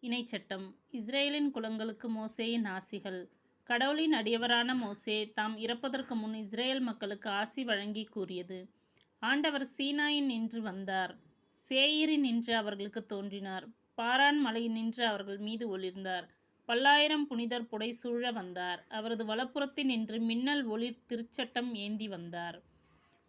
இணைச்சட்டம். இஸ்ரேலின் குலங்களுக்கு மோசேயின் ஆசிகள். கடவுளின் அடியவரான மோசே தாம் இறப்பதற்கு முன் இஸ்ரேல் மக்களுக்கு ஆசி வழங்கி கூறியது. ஆண்டவர் சீனாயின் நின்று வந்தார். சேயீரில் நின்று அவர்களுக்கு தோன்றினார். பாரான் மலையில் நின்று அவர்கள் மீது ஒளிர்ந்தார். பல்லாயிரம் புனிதர் புடைசூழ வந்தார். அவரது வலப்புறத்தில் நின்று மின்னல் ஒளிர் திருச்சட்டம் ஏந்தி வந்தார்.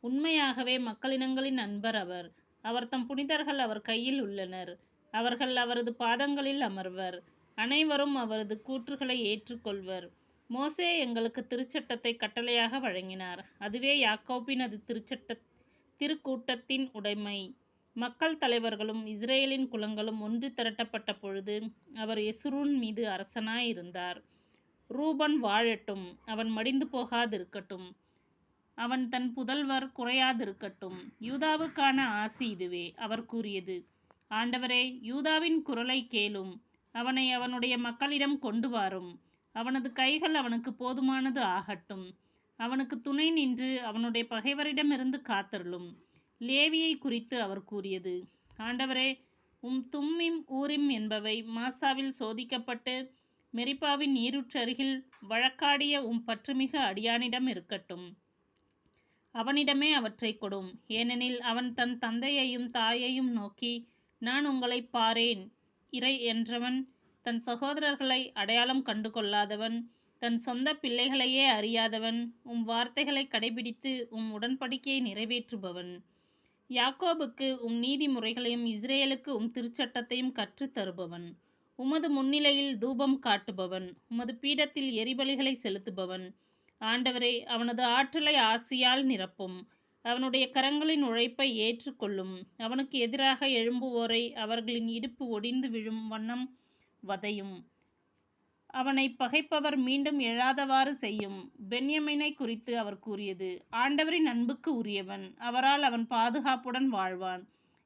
உண்மையாகவே மக்களினங்களின் நண்பர் அவர். அவர் தம் புனிதர்கள் அவர் கையில் உள்ளனர். அவர்கள் அவரது பாதங்களில் அமர்வர். அனைவரும் அவரது கூற்றுகளை ஏற்றுக்கொள்வர். மோசே எங்களுக்கு திருச்சட்டத்தை கட்டளையாக வழங்கினார். அதுவே யாக்கோபினது திருக்கூட்டத்தின் உடைமை. மக்கள் தலைவர்களும் இஸ்ரேலின் குலங்களும் ஒன்று திரட்டப்பட்ட பொழுது அவர் எசுரூன் மீது அரசனாயிருந்தார். ரூபன் வாழட்டும், அவன் மடிந்து போகாதிருக்கட்டும், அவன் தன் புதல்வர் குறையாதிருக்கட்டும். யூதாவுக்கான ஆசி இதுவே. அவர் கூறியது: ஆண்டவரே, யூதாவின் குரலை கேளும். அவனை அவனுடைய மக்களிடம் கொண்டு வாரும். அவனது கைகள் அவனுக்கு போதுமானது ஆகட்டும். அவனுக்கு துணை நின்று அவனுடைய பகைவரிடமிருந்து காத்தருளும். லேவியை குறித்து அவர் கூறியது: ஆண்டவரே, தும்மிம் ஊரிம் என்பவை மாசாவில் சோதிக்கப்பட்டு மெரிப்பாவின் நீரூற்றருகில் வழக்காடிய பற்றுமிகு அடியானிடம் இருக்கட்டும். அவனிடமே அவற்றை கொடும். ஏனெனில் அவன் தன் தந்தையையும் தாயையும் நோக்கி, நான் உங்களை பாரேன் இறை என்றவன், தன் சகோதரர்களை அடையாளம் கண்டு கொள்ளாதவன், தன் சொந்த பிள்ளைகளையே அறியாதவன், வார்த்தைகளை கடைபிடித்து உடன்படிக்கையை நிறைவேற்றுபவன். யாக்கோபுக்கு நீதிமுறைகளையும் இஸ்ரேலுக்கு திருச்சட்டத்தையும் கற்றுத் தருபவன். உமது முன்னிலையில் தூபம் காட்டுபவன். உமது பீடத்தில் எரிபலிகளை செலுத்துபவன். ஆண்டவரே, அவனது ஆற்றலை ஆசியால் நிரப்பும். அவனுடைய கரங்களின் உழைப்பை ஏற்றுக்கொள்ளும். அவனுக்கு எதிராக எழும்புவோரை அவர்களின் இடுப்பு ஒடிந்து விழும் வண்ணம் வதையும். அவனை பகைப்பவர் மீண்டும் எழாதவாறு செய்யும். பென்யமீனை குறித்து அவர் கூறியது: ஆண்டவரின் அன்புக்கு உரியவன். அவரால் அவன் பாதுகாப்புடன் வாழ்வான்.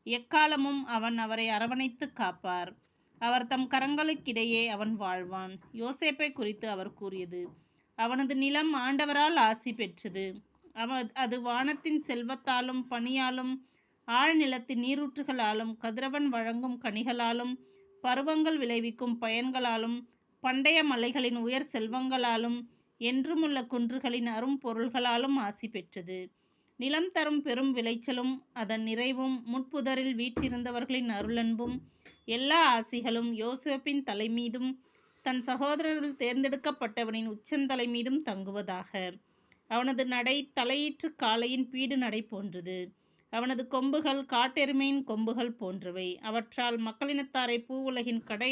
எக்காலமும் அவரை அரவணைத்து காப்பார். அவர் தம் கரங்களுக்கிடையே அவன் வாழ்வான். யோசேப்பை குறித்து அவர் கூறியது: அவனது நிலம் ஆண்டவரால் ஆசி பெற்றது. அது வானத்தின் செல்வத்தாலும் பனியாலும் ஆழ்நிலத்தின் நீரூற்றுகளாலும் கதிரவன் வழங்கும் கனிகளாலும் பருவங்கள் விளைவிக்கும் பயன்களாலும் பண்டைய மலைகளின் உயர் செல்வங்களாலும் என்றுமுள்ள குன்றுகளின் அரும்பொருள்களாலும் ஆசி பெற்றது. நிலம் தரும் பெரும் விளைச்சலும் அதன் நிறைவும் முட்புதரில் வீற்றிருந்தவர்களின் அருளன்பும் எல்லா ஆசிகளும் யோசேப்பின் தலை மீதும் தன் சகோதரர்கள் தேர்ந்தெடுக்கப்பட்டவனின் உச்சந்தலை மீதும் தங்குவதாக. அவனது நடை தலையீற்று காளையின் பீடு நடை போன்றது. அவனது கொம்புகள் காட்டெருமையின் கொம்புகள் போன்றவை. அவற்றால் மக்களினத்தாரை பூவுலகின் கடை